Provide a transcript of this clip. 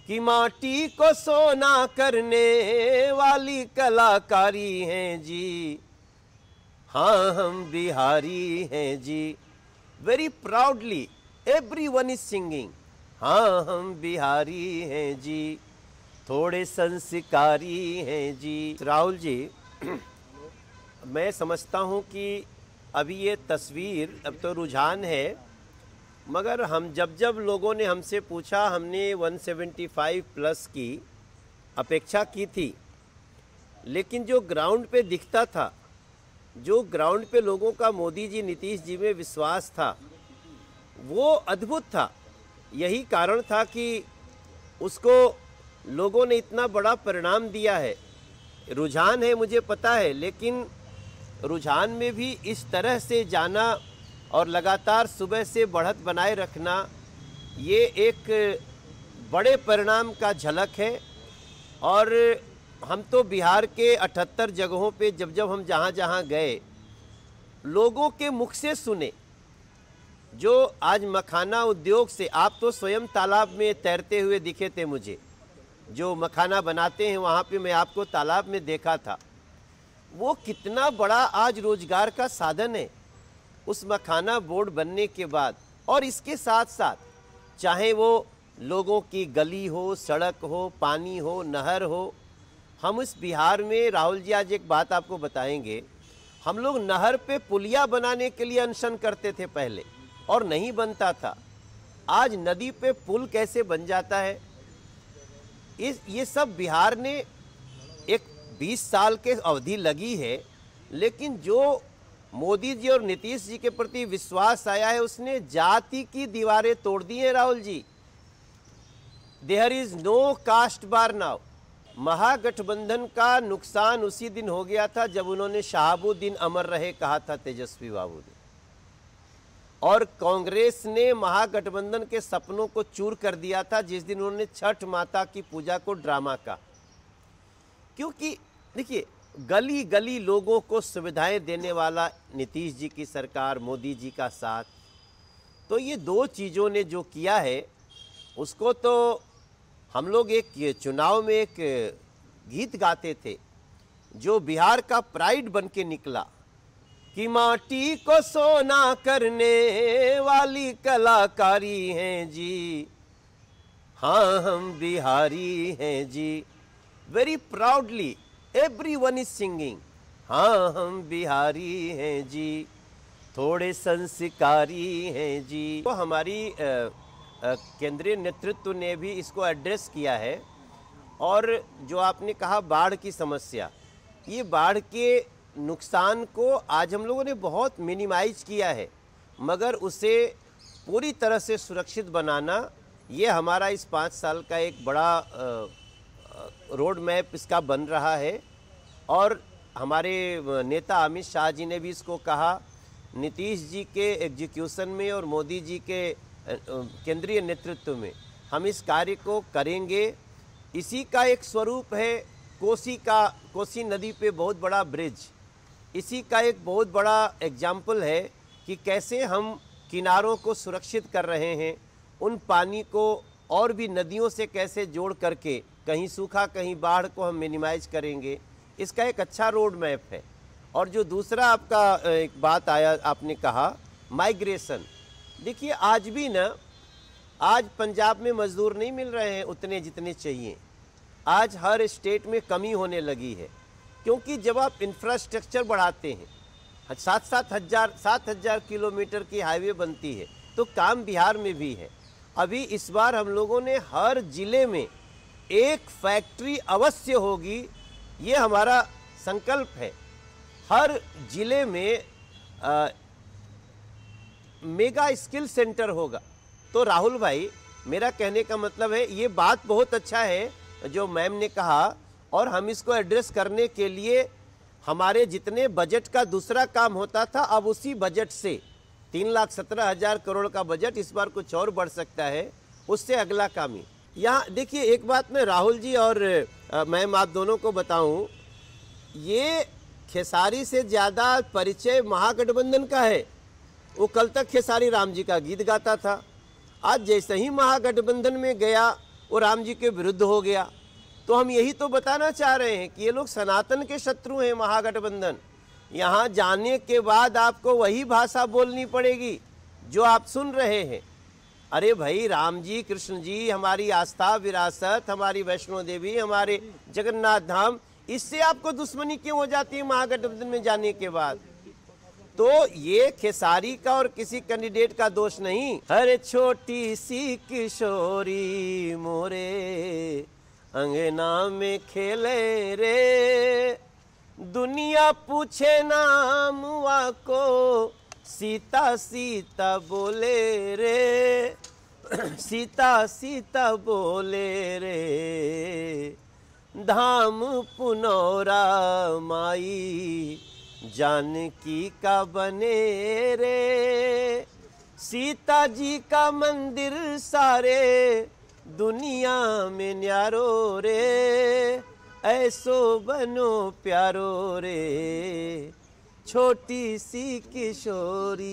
कि माटी को सोना करने वाली कलाकारी हैं जी, हाँ हम बिहारी हैं जी। Very proudly everyone is singing, हाँ हम बिहारी हैं जी, थोड़े संस्कारी हैं जी। राहुल जी, मैं समझता हूँ कि अभी ये तस्वीर अब तो रुझान है, मगर हम जब लोगों ने हमसे पूछा, हमने 175 प्लस की अपेक्षा की थी, लेकिन जो ग्राउंड पे दिखता था, जो ग्राउंड पे लोगों का मोदी जी नीतीश जी में विश्वास था, वो अद्भुत था। यही कारण था कि उसको लोगों ने इतना बड़ा परिणाम दिया है। रुझान है मुझे पता है, लेकिन रुझान में भी इस तरह से जाना और लगातार सुबह से बढ़त बनाए रखना, ये एक बड़े परिणाम का झलक है। और हम तो बिहार के 78 जगहों पे जब हम जहाँ गए, लोगों के मुख से सुने जो आज मखाना उद्योग से, आप तो स्वयं तालाब में तैरते हुए दिखे थे मुझे, जो मखाना बनाते हैं वहाँ पे मैं आपको तालाब में देखा था। वो कितना बड़ा आज रोजगार का साधन है उस मखाना बोर्ड बनने के बाद। और इसके साथ साथ चाहे वो लोगों की गली हो, सड़क हो, पानी हो, नहर हो, हम इस बिहार में, राहुल जी आज एक बात आपको बताएंगे, हम लोग नहर पे पुलिया बनाने के लिए अनशन करते थे पहले और नहीं बनता था। आज नदी पे पुल कैसे बन जाता है, ये सब बिहार ने एक 20 साल के अवधि लगी है, लेकिन जो मोदी जी और नीतीश जी के प्रति विश्वास आया है, उसने जाति की दीवारें तोड़ दी हैं। Rahul ji, there is no caste bar now. Mahagathbandhan का नुकसान उसी दिन हो गया था जब उन्होंने शहाबुद्दीन अमर रहे कहा था तेजस्वी बाबू ने, और कांग्रेस ने महागठबंधन के सपनों को चूर कर दिया था जिस दिन उन्होंने छठ माता की पूजा को ड्रामा का। क्योंकि देखिए, गली गली लोगों को सुविधाएं देने वाला नीतीश जी की सरकार, मोदी जी का साथ, तो ये दो चीज़ों ने जो किया है उसको तो हम लोग एक चुनाव में एक गीत गाते थे जो बिहार का प्राइड बन के निकला कि माटी को सोना करने वाली कलाकारी हैं जी, हाँ हम बिहारी हैं जी। Very proudly everyone is singing, हाँ हम बिहारी हैं जी, थोड़े संस्कारी हैं जी। तो हमारी केंद्रीय नेतृत्व ने भी इसको एड्रेस किया है। और जो आपने कहा बाढ़ की समस्या, ये बाढ़ के नुकसान को आज हम लोगों ने बहुत मिनिमाइज किया है, मगर उसे पूरी तरह से सुरक्षित बनाना, ये हमारा इस 5 साल का एक बड़ा रोड मैप इसका बन रहा है। और हमारे नेता अमित शाह जी ने भी इसको कहा, नीतीश जी के एग्जीक्यूशन में और मोदी जी के केंद्रीय नेतृत्व में हम इस कार्य को करेंगे। इसी का एक स्वरूप है कोसी नदी पे बहुत बड़ा ब्रिज, इसी का एक बहुत बड़ा एग्जाम्पल है कि कैसे हम किनारों को सुरक्षित कर रहे हैं, उन पानी को और भी नदियों से कैसे जोड़ करके कहीं सूखा कहीं बाढ़ को हम मिनिमाइज करेंगे। इसका एक अच्छा रोड मैप है। और जो दूसरा आपका एक बात आया, आपने कहा माइग्रेशन, देखिए आज भी ना, आज पंजाब में मजदूर नहीं मिल रहे हैं उतने जितने चाहिए। आज हर स्टेट में कमी होने लगी है, क्योंकि जब आप इंफ्रास्ट्रक्चर बढ़ाते हैं, 7,000 किलोमीटर की हाईवे बनती है, तो काम बिहार में भी है। अभी इस बार हम लोगों ने हर जिले में एक फैक्ट्री अवश्य होगी, ये हमारा संकल्प है। हर जिले में मेगा स्किल सेंटर होगा। तो राहुल भाई, मेरा कहने का मतलब है, ये बात बहुत अच्छा है जो मैम ने कहा, और हम इसको एड्रेस करने के लिए हमारे जितने बजट का दूसरा काम होता था, अब उसी बजट से 3,17,000 करोड़ का बजट इस बार कुछ और बढ़ सकता है, उससे अगला काम ही। यहाँ देखिए, एक बात मैं राहुल जी और मैम आप दोनों को बताऊं, ये खेसारी से ज़्यादा परिचय महागठबंधन का है। वो कल तक खेसारी राम जी का गीत गाता था, आज जैसे ही महागठबंधन में गया वो राम जी के विरुद्ध हो गया। तो हम यही तो बताना चाह रहे हैं कि ये लोग सनातन के शत्रु हैं, महागठबंधन। यहाँ जाने के बाद आपको वही भाषा बोलनी पड़ेगी जो आप सुन रहे हैं। अरे भाई, राम जी, कृष्ण जी हमारी आस्था, विरासत, हमारी वैष्णो देवी, हमारे जगन्नाथ धाम, इससे आपको दुश्मनी क्यों हो जाती है महागठबंधन में जाने के बाद? तो ये खेसारी का और किसी कैंडिडेट का दोष नहीं। हर छोटी सी किशोरी मोरे अंगना में खेले रे, दुनिया पूछे नाम को, सीता सीता बोले रे, सीता सीता बोले रे, धाम पुनौरा माई जानकी का बने रे, सीता जी का मंदिर सारे दुनिया में न्यारो रे, ऐसो बनो प्यारो रे, छोटी सी किशोरी।